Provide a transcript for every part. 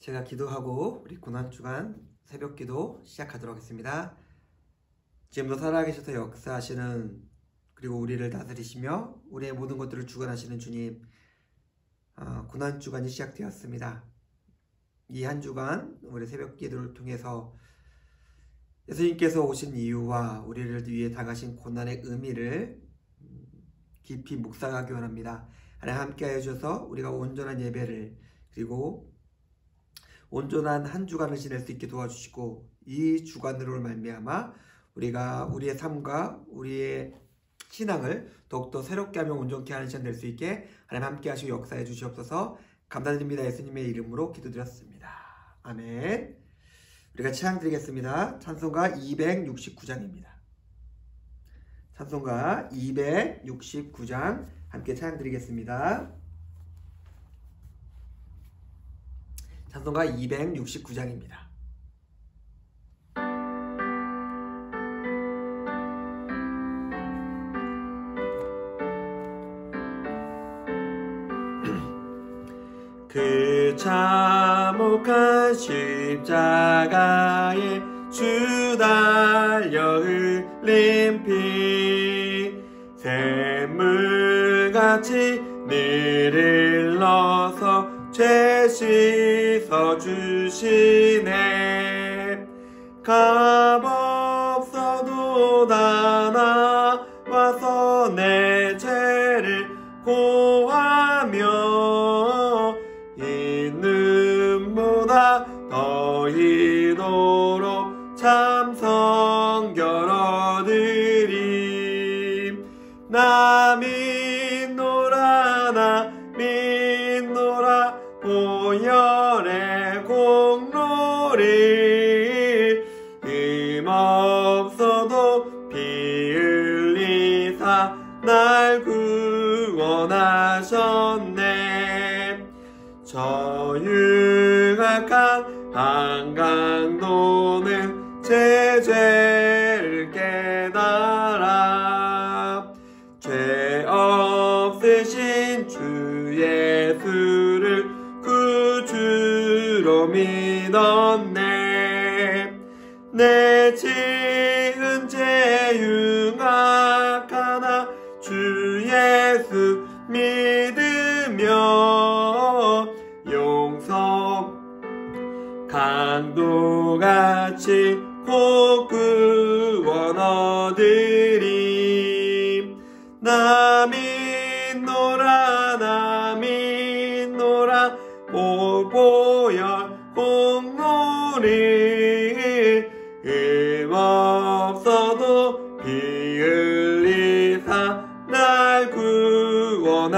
제가 기도하고 우리 고난주간 새벽기도 시작하도록 하겠습니다. 지금도 살아계셔서 역사하시는, 그리고 우리를 다스리시며 우리의 모든 것들을 주관하시는 주님, 고난주간이 시작되었습니다. 이 한 주간 우리 새벽기도를 통해서 예수님께서 오신 이유와 우리를 위해 당하신 고난의 의미를 깊이 묵상하기 원합니다. 하나님 함께하여 주셔서 우리가 온전한 예배를, 그리고 온전한 한 주간을 지낼 수 있게 도와주시고, 이 주간으로 말미암아 우리가 우리의 삶과 우리의 신앙을 더욱더 새롭게 하며 온전케 하는 시간 될 수 있게 하나님 함께 하시고 역사해 주시옵소서. 감사드립니다. 예수님의 이름으로 기도드렸습니다. 아멘. 우리가 찬양 드리겠습니다. 찬송가 269장입니다. 찬송가 269장 함께 찬양 드리겠습니다. 찬송가 269장입니다. 그 참혹한 십자가에 주 달려 흘린 피, 샘물같이 늘 흘러서 죄 씻어 주시네. 값없어도 다 나와서 내 죄를 고하며 있는보다 더 이도록 참 성결 얻으리. 나 믿노라 나 믿노라 보혈의 공로를, 힘없어도 피 흘리사 날 구원하셨네. 저 흉악한 한강도는 제 죄를 깨달아 죄 없으신 주 예수를 구주로 믿었네. 내 지은 죄 흉악하나 주 예수 믿으며 용서 강도같이 곧 구원 얻으리. 나 믿노라 나 믿노라 보혈 공로를, 힘없어도 피 흘리사 날 구원하셨네.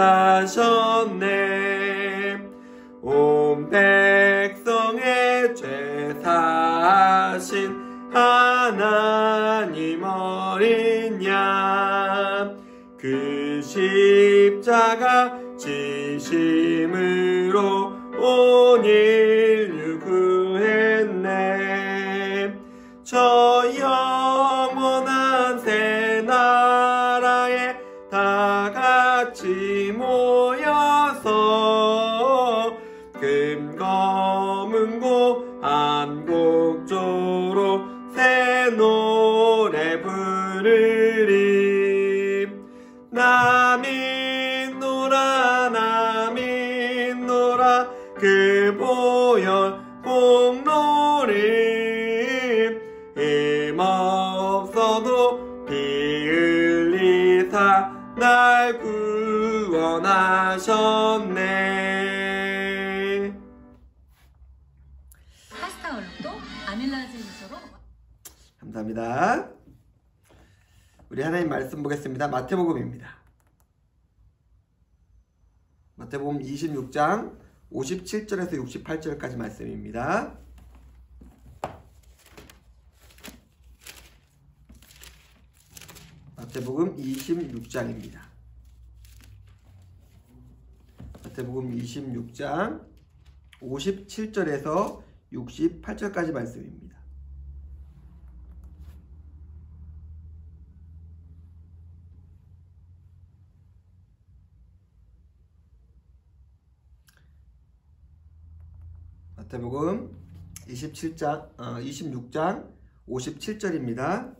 온 백성의 죄 사하신 하나님 어린 양, 그 십자가 지심으로 온 인류 구했네. 저 영원한 새 나라에 다 같이 모여서 금검은고 한곡조로 새 노래 부르리. 나 믿노라 나 믿노라 그 보혈 공로를, 힘없어도 피 흘리사 날 구원하셨네. 파스타 얼룩도 아밀라제이서로. 감사합니다. 우리 하나님 말씀 보겠습니다. 마태복음입니다. 마태복음 26장 57절에서 68절까지 말씀입니다. 마태복음 26장입니다. 마태복음 26장 57절에서 68절까지 말씀입니다. 마태복음 26장 57절입니다.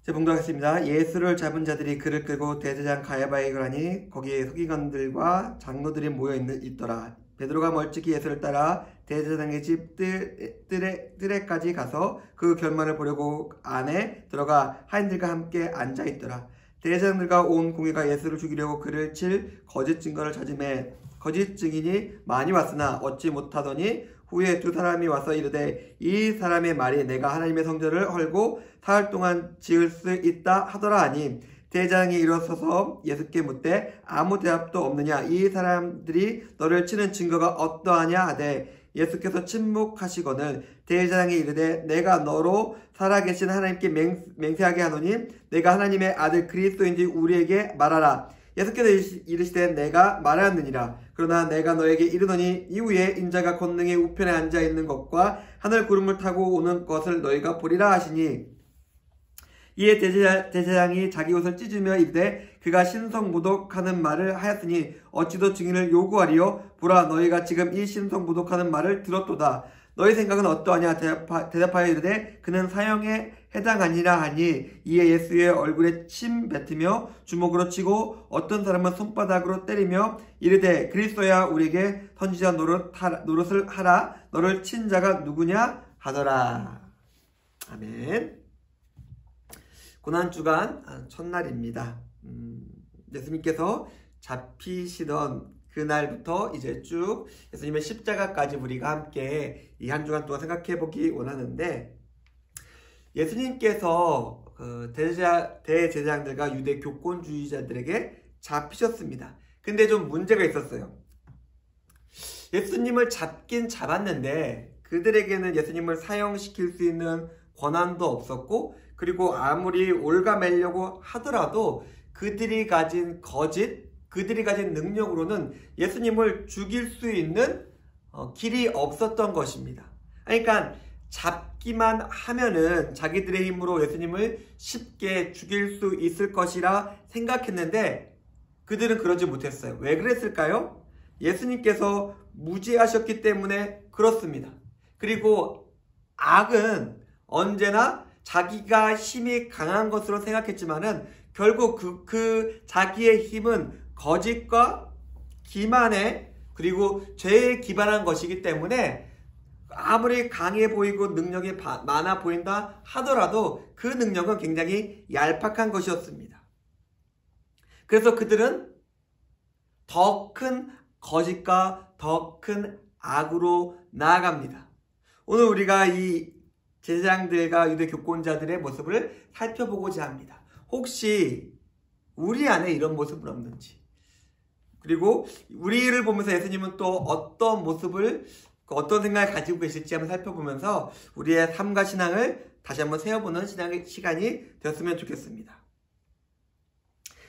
봉독하겠습니다. 예수를 잡은 자들이 그를 끌고 대제사장 가야바에 가니 거기에 서기관들과 장로들이 모여 있더라. 베드로가 멀찍이 예수를 따라 대제사장의 집 뜰에까지 가서 그 결말을 보려고 안에 들어가 하인들과 함께 앉아 있더라. 대제사장들과 온 공회가 예수를 죽이려고 그를 칠 거짓 증거를 찾음에 거짓 증인이 많이 왔으나 얻지 못하더니 후에 두 사람이 와서 이르되 이 사람의 말이 내가 하나님의 성전을 헐고 사흘 동안 지을 수 있다 하더라 하니 대제사장이 일어서서 예수께 묻되 아무 대답도 없느냐 이 사람들이 너를 치는 증거가 어떠하냐 하되 예수께서 침묵하시거늘 대제사장이 이르되 내가 너로 살아계신 하나님께 맹세하게 하노니 내가 하나님의 아들 그리스도인지 우리에게 말하라. 예수께서 이르시되 내가 말하였느니라. 그러나 내가 너에게 이르노니 이후에 인자가 권능의 우편에 앉아 있는 것과 하늘 구름을 타고 오는 것을 너희가 보리라 하시니 이에 대제사장이 자기 옷을 찢으며 이르되 그가 신성모독하는 말을 하였으니 어찌도 증인을 요구하리요. 보라 너희가 지금 이 신성모독하는 말을 들었도다. 너희 생각은 어떠하냐 대답하여 이르되 그는 사형에 해당하니라 하니 이에 예수의 얼굴에 침 뱉으며 주먹으로 치고 어떤 사람은 손바닥으로 때리며 이르되 그리스도야 우리에게 선지자 노릇을 하라. 너를 친 자가 누구냐 하더라. 아멘. 고난주간 첫날입니다. 예수님께서 잡히시던 그날부터 이제 쭉 예수님의 십자가까지 우리가 함께 이 한 주간 동안 생각해 보기 원하는데, 예수님께서 대제사장들과 유대 교권주의자들에게 잡히셨습니다. 근데 좀 문제가 있었어요. 예수님을 잡긴 잡았는데 그들에게는 예수님을 사형시킬 수 있는 권한도 없었고, 그리고 아무리 올가매려고 하더라도 그들이 가진 능력으로는 예수님을 죽일 수 있는 길이 없었던 것입니다. 그러니까 잡기만 하면은 자기들의 힘으로 예수님을 쉽게 죽일 수 있을 것이라 생각했는데 그들은 그러지 못했어요. 왜 그랬을까요? 예수님께서 무지하셨기 때문에 그렇습니다. 그리고 악은 언제나 자기가 힘이 강한 것으로 생각했지만은 결국 그 자기의 힘은 거짓과 기만에 그리고 죄에 기반한 것이기 때문에 아무리 강해 보이고 능력이 많아 보인다 하더라도 그 능력은 굉장히 얄팍한 것이었습니다. 그래서 그들은 더 큰 거짓과 더 큰 악으로 나아갑니다. 오늘 우리가 이 제사장들과 유대 교권자들의 모습을 살펴보고자 합니다. 혹시 우리 안에 이런 모습은 없는지, 그리고 우리를 보면서 예수님은 또 어떤 모습을, 어떤 생각을 가지고 계실지 한번 살펴보면서 우리의 삶과 신앙을 다시 한번 세워보는 신앙의 시간이 되었으면 좋겠습니다.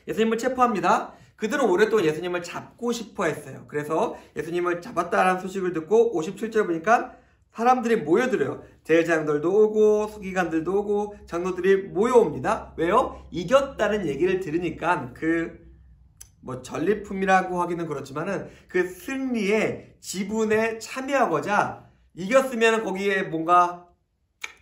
예수님을 체포합니다. 그들은 오랫동안 예수님을 잡고 싶어 했어요. 그래서 예수님을 잡았다라는 소식을 듣고 57절 보니까 사람들이 모여들어요. 제사장들도 오고 서기관들도 오고 장로들이 모여옵니다. 왜요? 이겼다는 얘기를 들으니까 전리품이라고 하기는 그렇지만은 그 승리의 지분에 참여하고자, 이겼으면 거기에 뭔가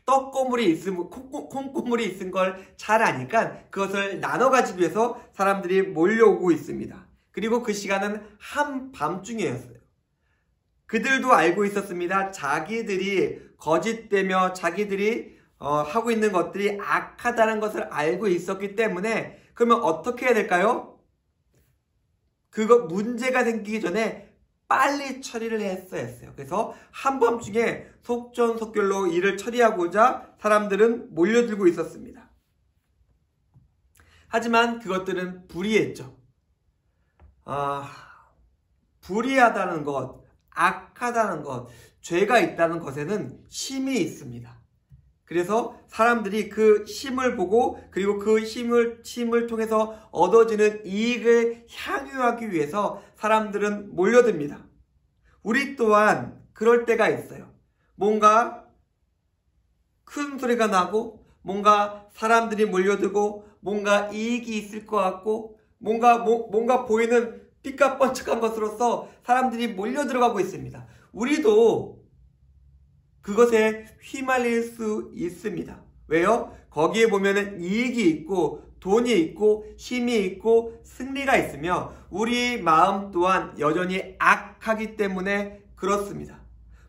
떡고물이 있으면 콩고물이 있은 걸 잘 아니까 그것을 나눠 가지기 위해서 사람들이 몰려오고 있습니다. 그리고 그 시간은 한밤중이었어요. 그들도 알고 있었습니다. 자기들이 거짓되며 자기들이 하고 있는 것들이 악하다는 것을 알고 있었기 때문에, 그러면 어떻게 해야 될까요? 문제가 생기기 전에 빨리 처리를 했어야 했어요. 그래서 한밤중에 속전속결로 일을 처리하고자 사람들은 몰려들고 있었습니다. 하지만 그것들은 불의했죠. 불의하다는 것, 악하다는 것, 죄가 있다는 것에는 힘이 있습니다. 그래서 사람들이 그 힘을 보고, 그리고 그 힘을 통해서 얻어지는 이익을 향유하기 위해서 사람들은 몰려듭니다. 우리 또한 그럴 때가 있어요. 뭔가 큰 소리가 나고, 뭔가 사람들이 몰려들고, 뭔가 이익이 있을 것 같고, 뭔가 보이는 피가 번쩍한 것으로서 사람들이 몰려 들어가고 있습니다. 우리도 그것에 휘말릴 수 있습니다. 왜요? 거기에 보면은 이익이 있고 돈이 있고 힘이 있고 승리가 있으며 우리 마음 또한 여전히 악하기 때문에 그렇습니다.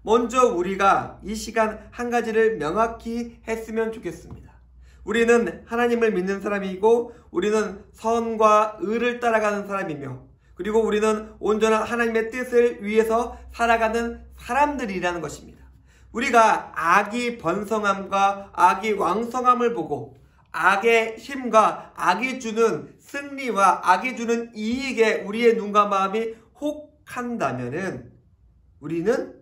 먼저 우리가 이 시간 한 가지를 명확히 했으면 좋겠습니다. 우리는 하나님을 믿는 사람이고 우리는 선과 의를 따라가는 사람이며 그리고 우리는 온전한 하나님의 뜻을 위해서 살아가는 사람들이라는 것입니다. 우리가 악이 번성함과 악이 왕성함을 보고 악의 힘과 악이 주는 승리와 악이 주는 이익에 우리의 눈과 마음이 혹한다면은 우리는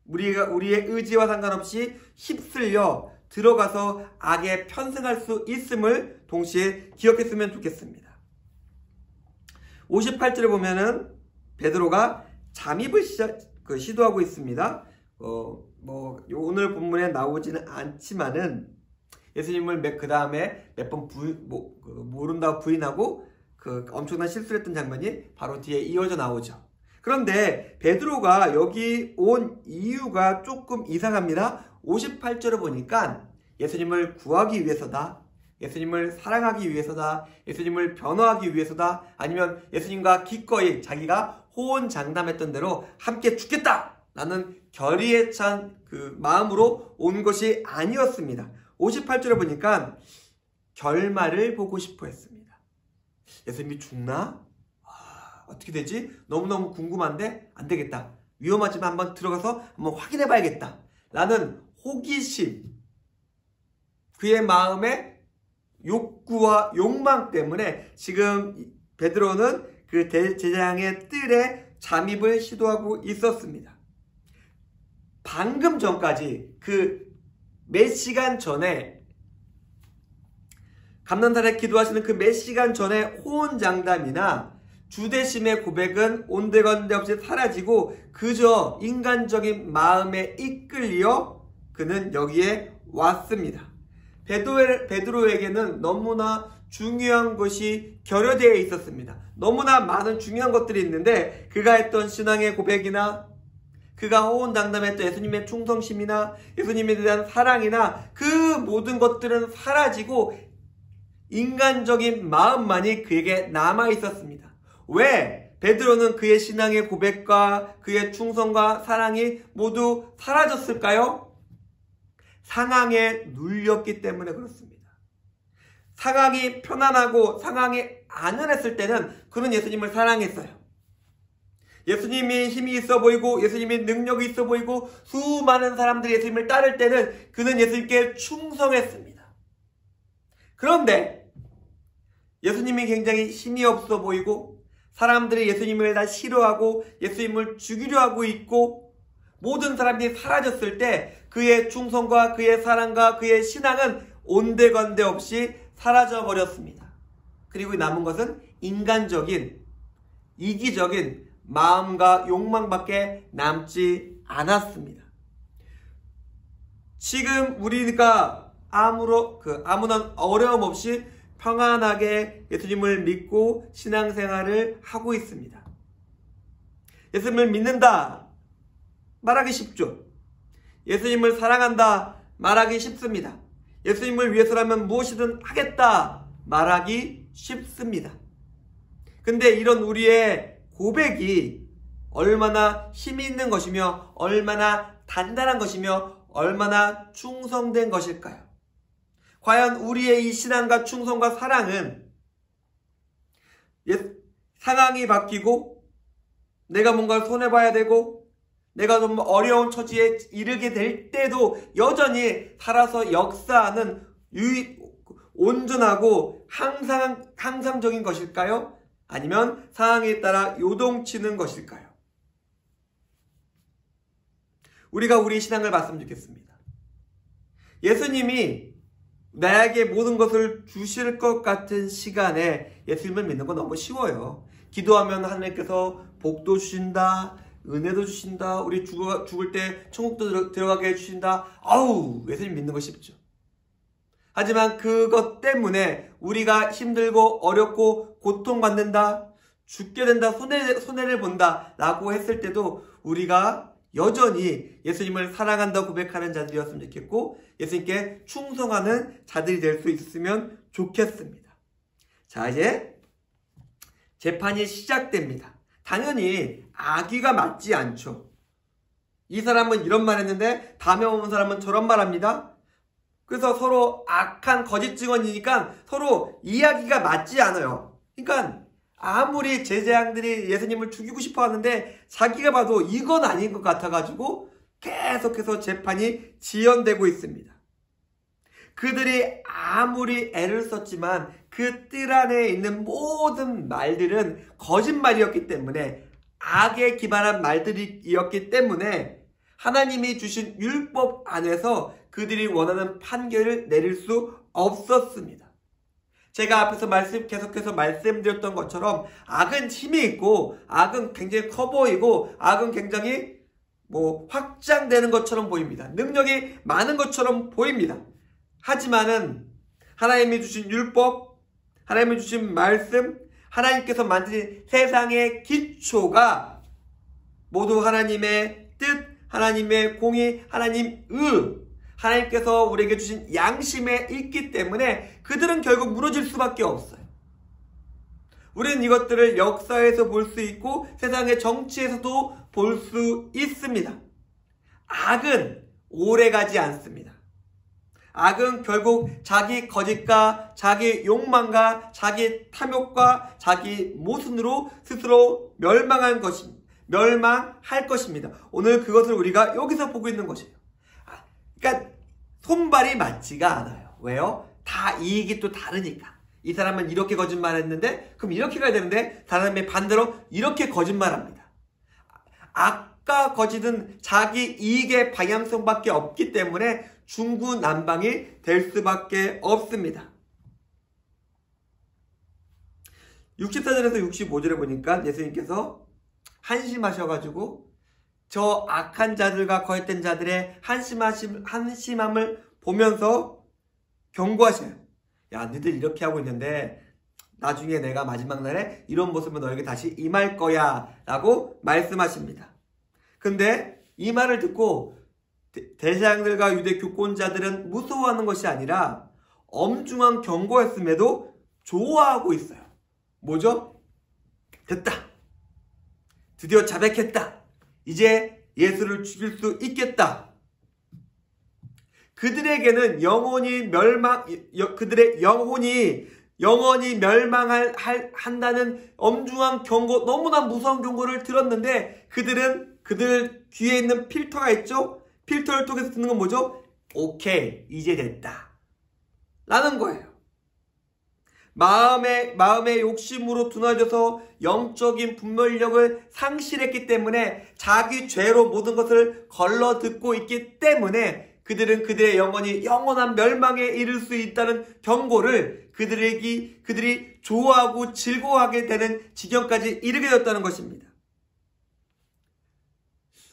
우리의 의지와 상관없이 휩쓸려 들어가서 악에 편승할 수 있음을 동시에 기억했으면 좋겠습니다. 58절에 보면은 베드로가 잠입을 시도하고 있습니다. 오늘 본문에 나오지는 않지만은 예수님을 그 다음에 몇 번 모른다고 부인하고 그 엄청난 실수를 했던 장면이 바로 뒤에 이어져 나오죠. 그런데 베드로가 여기 온 이유가 조금 이상합니다. 58절을 보니까 예수님을 구하기 위해서다, 예수님을 사랑하기 위해서다, 예수님을 변호하기 위해서다, 아니면 예수님과 기꺼이 자기가 호언장담했던 대로 함께 죽겠다 라는 결의에 찬 그 마음으로 온 것이 아니었습니다. 58절에 보니까 결말을 보고 싶어 했습니다. 예수님이 죽나? 어떻게 되지? 너무너무 궁금한데 안 되겠다. 위험하지만 한번 들어가서 한번 확인해 봐야겠다 라는 호기심, 그의 마음의 욕구와 욕망 때문에 지금 베드로는 그 제장의 뜰에 잠입을 시도하고 있었습니다. 방금 전까지 그 몇 시간 전에 감난산에 기도하시는 그 몇 시간 전에 호언장담이나 주대심의 고백은 온데간데 없이 사라지고 그저 인간적인 마음에 이끌려 그는 여기에 왔습니다. 베드로에게는 너무나 중요한 것이 결여되어 있었습니다. 너무나 많은 중요한 것들이 있는데 그가 했던 신앙의 고백이나 그가 호언장담했던 예수님의 충성심이나 예수님에 대한 사랑이나 그 모든 것들은 사라지고 인간적인 마음만이 그에게 남아 있었습니다. 왜? 베드로는 그의 신앙의 고백과 그의 충성과 사랑이 모두 사라졌을까요? 상황에 눌렸기 때문에 그렇습니다. 상황이 편안하고 상황이 안전했을 때는 그는 예수님을 사랑했어요. 예수님이 힘이 있어 보이고 예수님이 능력이 있어 보이고 수많은 사람들이 예수님을 따를 때는 그는 예수님께 충성했습니다. 그런데 예수님이 굉장히 힘이 없어 보이고 사람들이 예수님을 다 싫어하고 예수님을 죽이려 하고 있고 모든 사람들이 사라졌을 때 그의 충성과 그의 사랑과 그의 신앙은 온데간데 없이 사라져 버렸습니다. 그리고 남은 것은 인간적인 이기적인 마음과 욕망밖에 남지 않았습니다. 지금 우리가 아무런 어려움 없이 평안하게 예수님을 믿고 신앙생활을 하고 있습니다. 예수님을 믿는다 말하기 쉽죠. 예수님을 사랑한다 말하기 쉽습니다. 예수님을 위해서라면 무엇이든 하겠다 말하기 쉽습니다. 근데 이런 우리의 고백이 얼마나 힘이 있는 것이며 얼마나 단단한 것이며 얼마나 충성된 것일까요? 과연 우리의 이 신앙과 충성과 사랑은 상황이 바뀌고 내가 뭔가 손해봐야 되고 내가 좀 어려운 처지에 이르게 될 때도 여전히 살아서 역사하는 온전하고 항상적인 것일까요? 아니면 상황에 따라 요동치는 것일까요? 우리가 우리 신앙을 봤으면 좋겠습니다. 예수님이 나에게 모든 것을 주실 것 같은 시간에 예수님을 믿는 건 너무 쉬워요. 기도하면 하나님께서 복도 주신다, 은혜도 주신다, 우리 죽을 때 천국도 들어가게 해주신다. 아우, 예수님 믿는 거 쉽죠. 하지만 그것 때문에 우리가 힘들고 어렵고 고통받는다, 죽게 된다, 손해를 본다 라고 했을 때도 우리가 여전히 예수님을 사랑한다고 고백하는 자들이었으면 좋겠고 예수님께 충성하는 자들이 될 수 있으면 좋겠습니다. 자, 이제 재판이 시작됩니다. 당연히 악의가 맞지 않죠. 이 사람은 이런 말 했는데 다음에 오는 사람은 저런 말 합니다. 그래서 서로 악한 거짓 증언이니까 서로 이야기가 맞지 않아요. 그러니까 아무리 제사장들이 예수님을 죽이고 싶어 하는데 자기가 봐도 이건 아닌 것 같아가지고 계속해서 재판이 지연되고 있습니다. 그들이 아무리 애를 썼지만 그 뜰 안에 있는 모든 말들은 거짓말이었기 때문에 악에 기반한 말들이었기 때문에 하나님이 주신 율법 안에서 그들이 원하는 판결을 내릴 수 없었습니다. 제가 앞에서 계속해서 말씀드렸던 것처럼 악은 힘이 있고 악은 굉장히 커 보이고 악은 굉장히 확장되는 것처럼 보입니다. 능력이 많은 것처럼 보입니다. 하지만은 하나님이 주신 율법, 하나님이 주신 말씀, 하나님께서 만드신 세상의 기초가 모두 하나님의 뜻, 하나님의 공의, 하나님의 하나님께서 우리에게 주신 양심에 있기 때문에 그들은 결국 무너질 수밖에 없어요. 우리는 이것들을 역사에서 볼 수 있고 세상의 정치에서도 볼 수 있습니다. 악은 오래가지 않습니다. 악은 결국 자기 거짓과 자기 욕망과 자기 탐욕과 자기 모순으로 스스로 멸망할 것입니다. 오늘 그것을 우리가 여기서 보고 있는 것이에요. 그러니까 손발이 맞지가 않아요. 왜요? 다 이익이 또 다르니까. 이 사람은 이렇게 거짓말했는데 그럼 이렇게 가야 되는데 사람이 반대로 이렇게 거짓말합니다. 악과 거짓은 자기 이익의 방향성밖에 없기 때문에 중구난방이 될 수밖에 없습니다. 64절에서 65절에 보니까 예수님께서 한심하셔가지고 저 악한 자들과 거짓된 자들의 한심함을 보면서 경고하셔요. 야, 너희들 이렇게 하고 있는데 나중에 내가 마지막 날에 이런 모습으로 너에게 다시 임할 거야 라고 말씀하십니다. 근데 이 말을 듣고 대제사장들과 유대 교권자들은 무서워하는 것이 아니라 엄중한 경고였음에도 좋아하고 있어요. 뭐죠? 됐다. 드디어 자백했다. 이제 예수를 죽일 수 있겠다. 그들에게는 그들의 영혼이 멸망한다는 엄중한 경고, 너무나 무서운 경고를 들었는데 그들 귀에 있는 필터가 있죠? 필터를 통해서 듣는 건 뭐죠? 오케이, 이제 됐다. 라는 거예요. 마음의 욕심으로 둔화져서 영적인 분별력을 상실했기 때문에 자기 죄로 모든 것을 걸러 듣고 있기 때문에 그들은 그들의 영혼이 영원한 멸망에 이를 수 있다는 경고를 그들이 좋아하고 즐거워하게 되는 지경까지 이르게 되었다는 것입니다.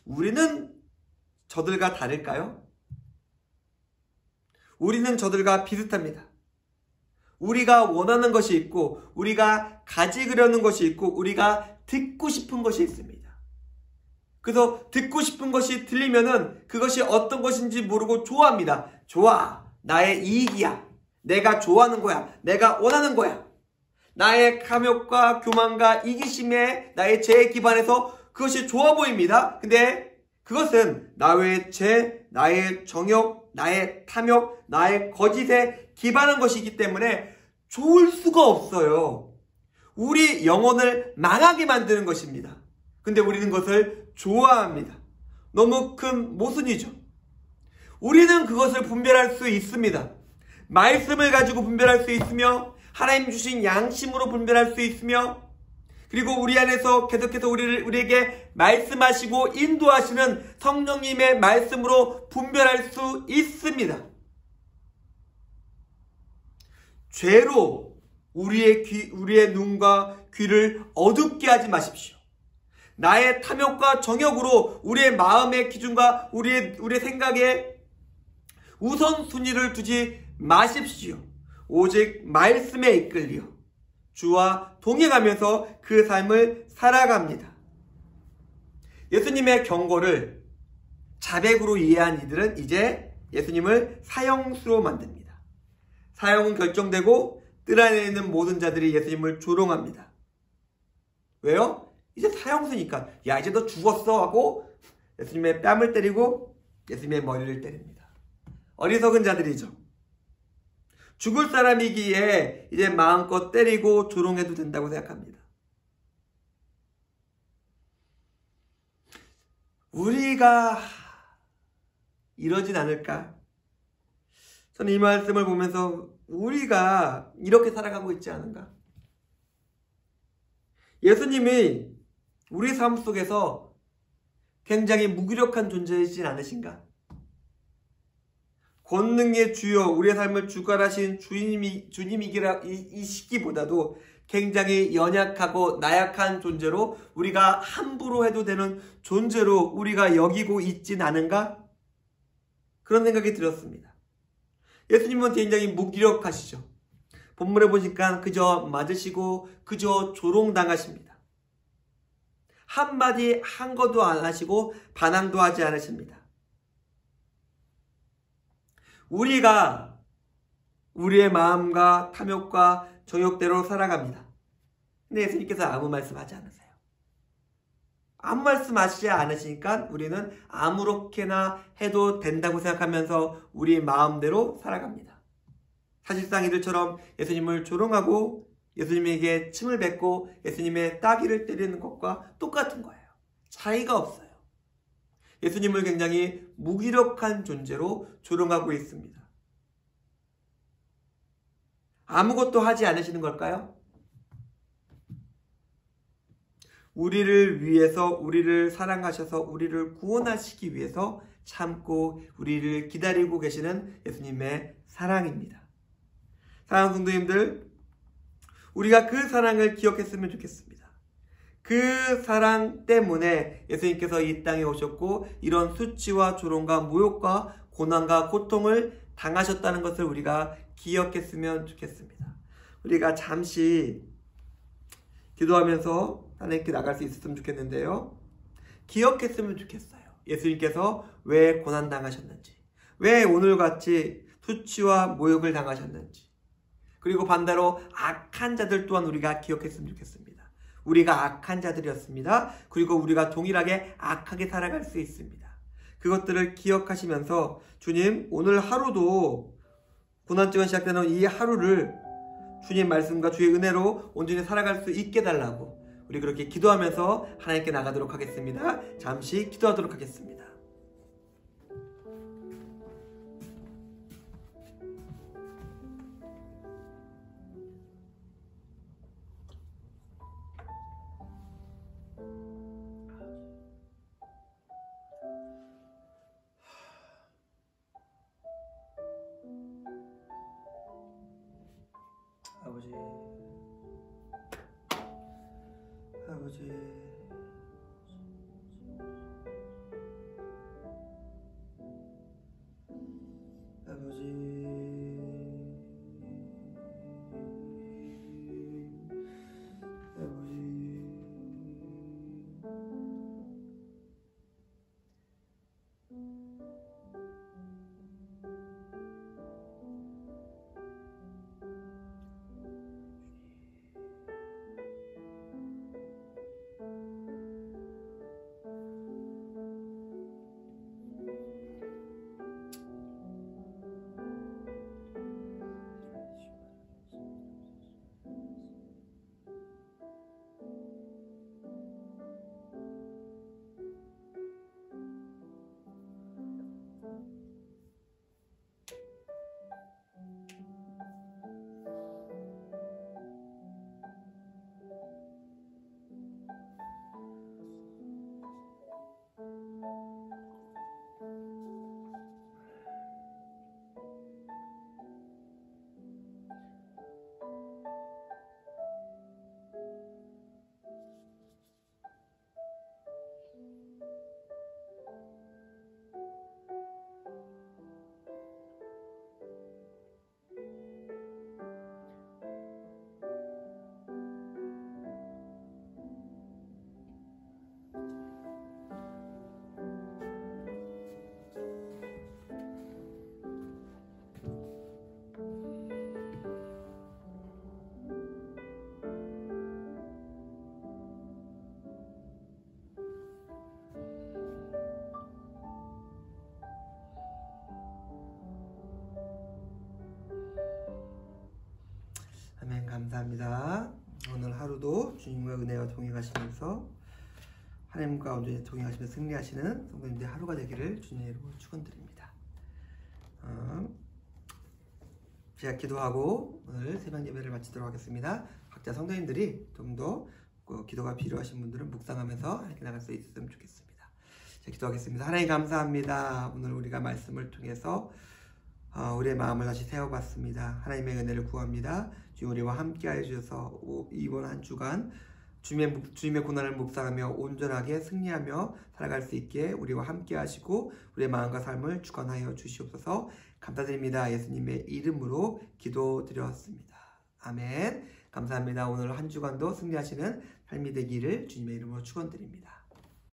우리는 저들과 다를까요? 우리는 저들과 비슷합니다. 우리가 원하는 것이 있고 우리가 가지려는 것이 있고 우리가 듣고 싶은 것이 있습니다. 그래서 듣고 싶은 것이 들리면은 그것이 어떤 것인지 모르고 좋아합니다. 좋아. 나의 이익이야. 내가 좋아하는 거야. 내가 원하는 거야. 나의 탐욕과 교만과 이기심에 나의 죄에 기반해서 그것이 좋아 보입니다. 근데 그것은 나의 죄, 나의 정욕, 나의 탐욕, 나의 거짓에 기반한 것이기 때문에 좋을 수가 없어요. 우리 영혼을 망하게 만드는 것입니다. 근데 우리는 그것을 좋아합니다. 너무 큰 모순이죠. 우리는 그것을 분별할 수 있습니다. 말씀을 가지고 분별할 수 있으며 하나님 주신 양심으로 분별할 수 있으며 그리고 우리 안에서 계속해서 우리에게 말씀하시고 인도하시는 성령님의 말씀으로 분별할 수 있습니다. 죄로 우리의 눈과 귀를 어둡게 하지 마십시오. 나의 탐욕과 정욕으로 우리의 마음의 기준과 우리의 생각에 우선순위를 두지 마십시오. 오직 말씀에 이끌리어 주와 동행하면서 그 삶을 살아갑니다. 예수님의 경고를 자백으로 이해한 이들은 이제 예수님을 사형수로 만듭니다. 사형은 결정되고 뜰 안에 있는 모든 자들이 예수님을 조롱합니다. 왜요? 이제 사형수니까 야 이제 너 죽었어 하고 예수님의 뺨을 때리고 예수님의 머리를 때립니다. 어리석은 자들이죠. 죽을 사람이기에 이제 마음껏 때리고 조롱해도 된다고 생각합니다. 우리가 이러진 않을까? 저는 이 말씀을 보면서 우리가 이렇게 살아가고 있지 않은가? 예수님이 우리 삶 속에서 굉장히 무기력한 존재이진 않으신가? 권능의 주여 우리의 삶을 주관하신 주님이 시기보다도 굉장히 연약하고 나약한 존재로 우리가 함부로 해도 되는 존재로 우리가 여기고 있진 않은가? 그런 생각이 들었습니다. 예수님은 굉장히 무기력하시죠. 본문에 보니까 그저 맞으시고 그저 조롱당하십니다. 한마디 한 것도 안 하시고 반항도 하지 않으십니다. 우리가 우리의 마음과 탐욕과 정욕대로 살아갑니다. 근데 예수님께서 아무 말씀하지 않으세요. 아무 말씀하시지 않으시니까 우리는 아무렇게나 해도 된다고 생각하면서 우리 마음대로 살아갑니다. 사실상 이들처럼 예수님을 조롱하고 예수님에게 침을 뱉고 예수님의 따귀를 때리는 것과 똑같은 거예요. 차이가 없어요. 예수님을 굉장히 무기력한 존재로 조롱하고 있습니다. 아무것도 하지 않으시는 걸까요? 우리를 위해서 우리를 사랑하셔서 우리를 구원하시기 위해서 참고 우리를 기다리고 계시는 예수님의 사랑입니다. 사랑하는 성도님들, 우리가 그 사랑을 기억했으면 좋겠습니다. 그 사랑 때문에 예수님께서 이 땅에 오셨고 이런 수치와 조롱과 모욕과 고난과 고통을 당하셨다는 것을 우리가 기억했으면 좋겠습니다. 우리가 잠시 기도하면서 하나님께 나갈 수 있었으면 좋겠는데요. 기억했으면 좋겠어요. 예수님께서 왜 고난당하셨는지, 왜 오늘같이 수치와 모욕을 당하셨는지, 그리고 반대로 악한 자들 또한 우리가 기억했으면 좋겠습니다. 우리가 악한 자들이었습니다. 그리고 우리가 동일하게 악하게 살아갈 수 있습니다. 그것들을 기억하시면서 주님 오늘 하루도 고난주가 시작되는 이 하루를 주님 말씀과 주의 은혜로 온전히 살아갈 수 있게 해달라고 우리 그렇게 기도하면서 하나님께 나가도록 하겠습니다. 잠시 기도하도록 하겠습니다. 아버지 감사합니다. 오늘 하루도 주님과 은혜와 동행하시면서 하나님과 온전히 동행하시면서 승리하시는 성도님들의 하루가 되기를 주님의 이름으로 축원드립니다. 제가 기도하고 오늘 새벽 예배를 마치도록 하겠습니다. 각자 성도님들이 좀 더 기도가 필요하신 분들은 묵상하면서 함께 나갈 수 있었으면 좋겠습니다. 자, 기도하겠습니다. 하나님 감사합니다. 오늘 우리가 말씀을 통해서 우리의 마음을 다시 세워봤습니다. 하나님의 은혜를 구합니다. 주님 우리와 함께 해주셔서 이번 한 주간 주님의 고난을 묵상하며 온전하게 승리하며 살아갈 수 있게 우리와 함께 하시고 우리의 마음과 삶을 주관하여 주시옵소서. 감사드립니다. 예수님의 이름으로 기도드렸습니다. 아멘. 감사합니다. 오늘 한 주간도 승리하시는 삶이 되기를 주님의 이름으로 축원드립니다.